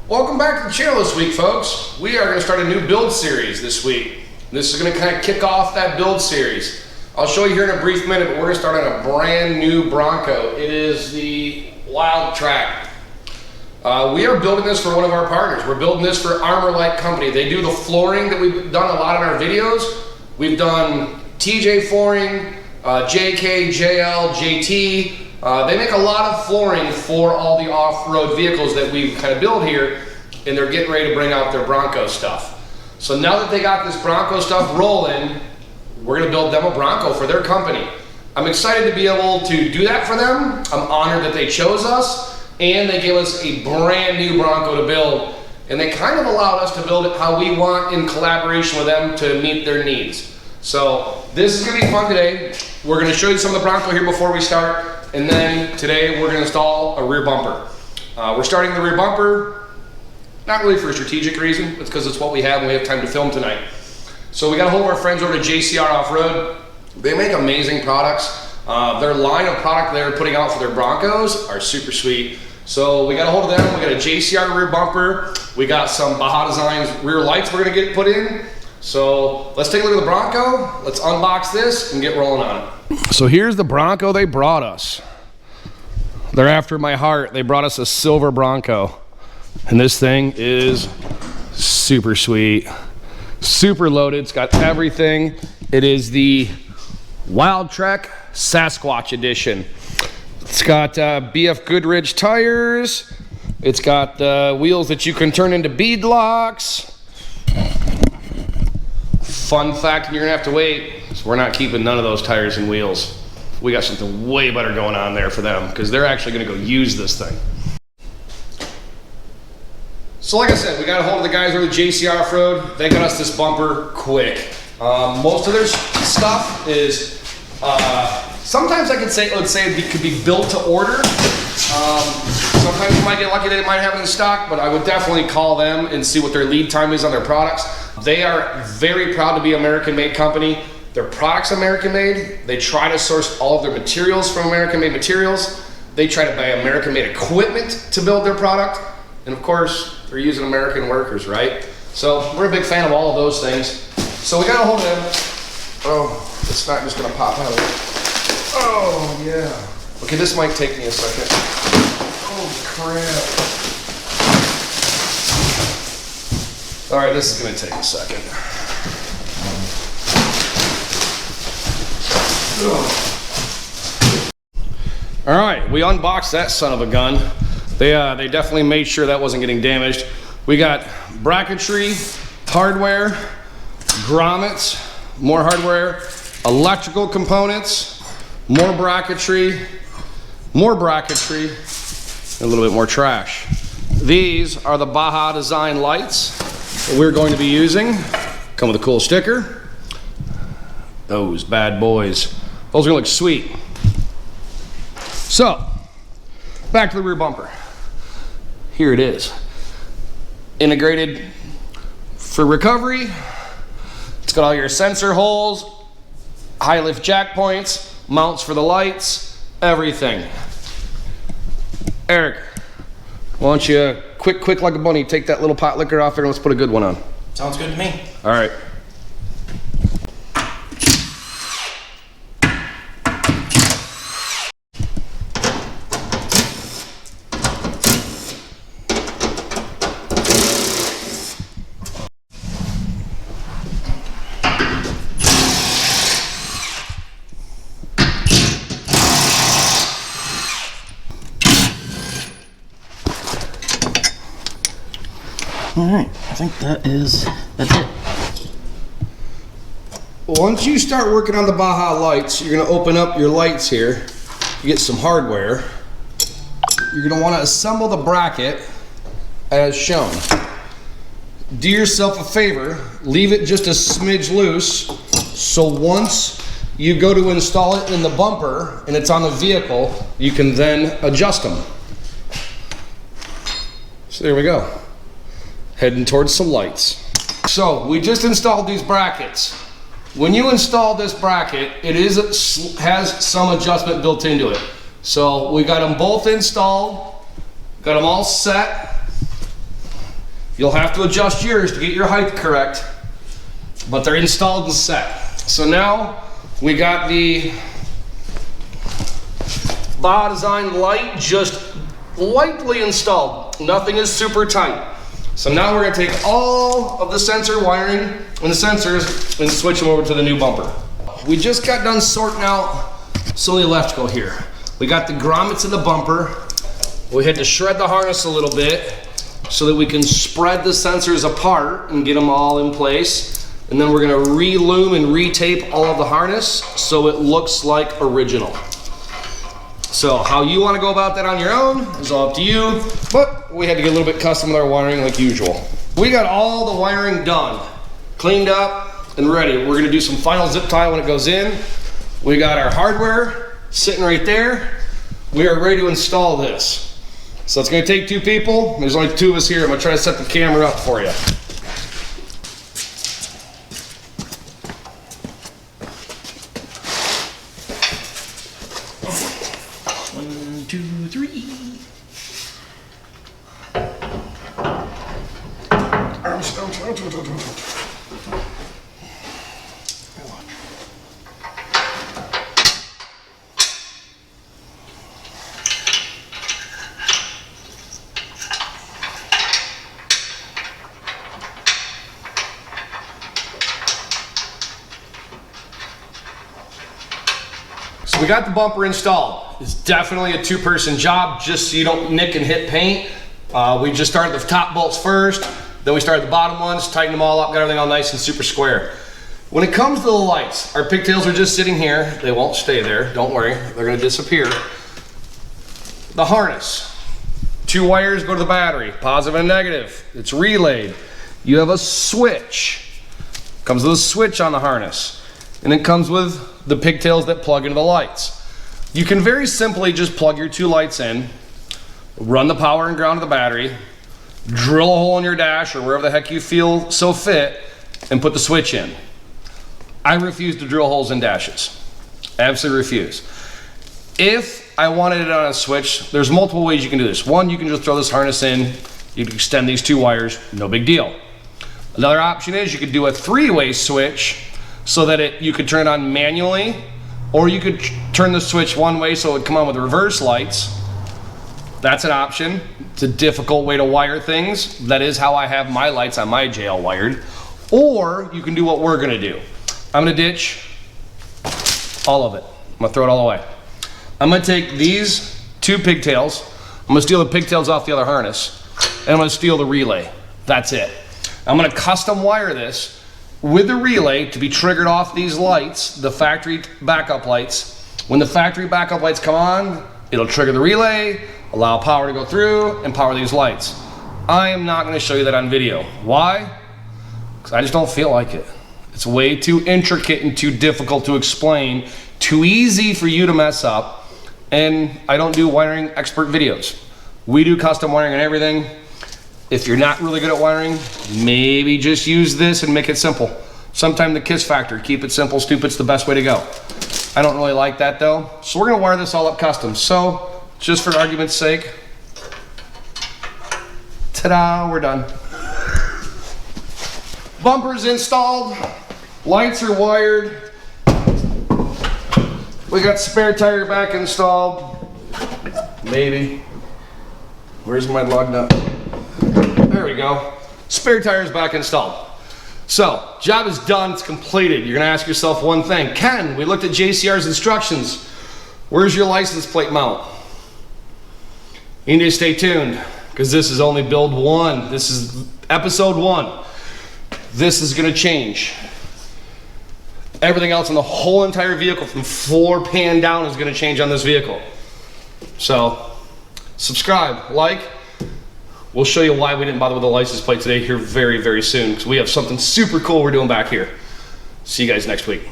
Welcome back to the channel this week, folks. We are going to start a new build series this week. This is going to kind of kick off that build series. I'll show you here in a brief minute, but we're going to start on a brand new Bronco. It is the Wild Track. We are building this for one of our partners. We're building this for Armorlite company. They do the flooring that we've done a lot in our videos. We've done TJ flooring, JK, JL, JT. They make a lot of flooring for all the off-road vehicles that we kind of build here, and they're getting ready to bring out their Bronco stuff. So now that they got this Bronco stuff rolling, we're going to build them a Bronco for their company. I'm excited to be able to do that for them. I'm honored that they chose us, and they gave us a brand new Bronco to build, and they kind of allowed us to build it how we want in collaboration with them to meet their needs. So this is going to be fun today. We're going to show you some of the Bronco here before we start. And then today we're going to install a rear bumper. We're starting the rear bumper, not really for a strategic reason, it's because it's what we have and we have time to film tonight. So we got a hold of our friends over at JCR Off-Road. They make amazing products. Their line of product they're putting out for their Broncos are super sweet. So we got a hold of them. We got a JCR rear bumper. We got some Baja Designs rear lights we're going to get put in. So let's take a look at the Bronco. Let's unbox this and get rolling on it. So here's the Bronco they brought us. They're after my heart. They brought us a silver Bronco. And this thing is super sweet. Super loaded. It's got everything. It is the Wild Track Sasquatch Edition. It's got BF Goodrich tires. It's got wheels that you can turn into bead locks. Fun fact, and you're gonna have to wait, is we're not keeping none of those tires and wheels. We got something way better going on there for them because they're actually gonna go use this thing. So like I said, we got a hold of the guys over at JCR Off-Road. They got us this bumper quick. Most of their stuff is, sometimes I could say, let's say it could be built to order. Sometimes you might get lucky they might have it in stock, but I would definitely call them and see what their lead time is on their products. They are very proud to be an American-made company. Their product's American-made. They try to source all of their materials from American-made materials. They try to buy American-made equipment to build their product. And of course, they're using American workers, right? So we're a big fan of all of those things. So we got a hold of them. Oh, it's not just gonna pop out of it. Oh, yeah. Okay, this might take me a second. Oh, crap. All right, this is gonna take a second. All right, we unboxed that son of a gun. They definitely made sure that wasn't getting damaged. We got bracketry, hardware, grommets, more hardware, electrical components, more bracketry, and a little bit more trash. These are the Baja Design lights that we're going to be using. Come with a cool sticker. Those bad boys. Those are gonna look sweet. So, back to the rear bumper. Here it is. Integrated for recovery. It's got all your sensor holes, high lift jack points, mounts for the lights, everything. Eric, why don't you quick like a bunny, take that little pot liquor off there and let's put a good one on. Sounds good to me. All right. All right, I think that's it. Once you start working on the Baja lights, you're gonna open up your lights here. You get some hardware. You're gonna wanna assemble the bracket as shown. Do yourself a favor, leave it just a smidge loose, so once you go to install it in the bumper and it's on the vehicle, you can then adjust them. So there we go. Heading towards some lights. So we just installed these brackets. When you install this bracket, it has some adjustment built into it. So we got them both installed, got them all set. You'll have to adjust yours to get your height correct, but they're installed and set. So now we got the Baja design light just lightly installed. Nothing is super tight. So now we're gonna take all of the sensor wiring and the sensors and switch them over to the new bumper. We just got done sorting out some of the electrical here. We got the grommets in the bumper. We had to shred the harness a little bit so that we can spread the sensors apart and get them all in place. And then we're gonna re-lume and re-tape all of the harness so it looks like original. So how you want to go about that on your own is all up to you, but we had to get a little bit custom with our wiring like usual. We got all the wiring done, cleaned up and ready. We're gonna do some final zip tie when it goes in. We got our hardware sitting right there. We are ready to install this. So it's gonna take 2 people. There's only 2 of us here. I'm gonna try to set the camera up for you. 1, 2, 3. So we got the bumper installed. It's definitely a 2-person job, just so you don't nick and hit paint. We just started the top bolts first, then we started the bottom ones, tightened them all up, got everything all nice and super square. When it comes to the lights, our pigtails are just sitting here. They won't stay there, don't worry, they're gonna disappear. The harness, 2 wires go to the battery, positive and negative. It's relayed. You have a switch. Comes with a switch on the harness. And it comes with the pigtails that plug into the lights. You can very simply just plug your 2 lights in, run the power and ground of the battery, drill a hole in your dash or wherever the heck you feel so fit, and put the switch in. I refuse to drill holes in dashes. Absolutely refuse. If I wanted it on a switch, there's multiple ways you can do this. One, you can just throw this harness in, you can extend these 2 wires, no big deal. Another option is you could do a 3-way switch so that you could turn it on manually, or you could turn the switch one way so it would come on with reverse lights. That's an option. It's a difficult way to wire things. That is how I have my lights on my JL wired. Or you can do what we're gonna do. I'm gonna ditch all of it. I'm gonna throw it all away. I'm gonna take these 2 pigtails, I'm gonna steal the pigtails off the other harness, and I'm gonna steal the relay. That's it. I'm gonna custom wire this with the relay to be triggered off these lights, the factory backup lights. When the factory backup lights come on, it'll trigger the relay, allow power to go through, and power these lights. I am not gonna show you that on video. Why? Because I just don't feel like it. It's way too intricate and too difficult to explain, too easy for you to mess up, and I don't do wiring expert videos. We do custom wiring and everything. If you're not really good at wiring, maybe just use this and make it simple. Sometime the KISS factor, keep it simple, stupid's the best way to go. I don't really like that though. So we're gonna wire this all up custom. So, just for argument's sake, ta-da, we're done. Bumper's installed, lights are wired. We got spare tire back installed, maybe. Where's my lug nut? There we go. Spare tires back installed. So, job is done, it's completed. You're gonna ask yourself one thing. Ken, we looked at JCR's instructions. Where's your license plate mount? You need to stay tuned, because this is only build 1. This is episode 1. This is gonna change. Everything else on the whole entire vehicle from floor pan down is gonna change on this vehicle. So, subscribe, like. We'll show you why we didn't bother with the license plate today here very, very soon, because we have something super cool we're doing back here. See you guys next week.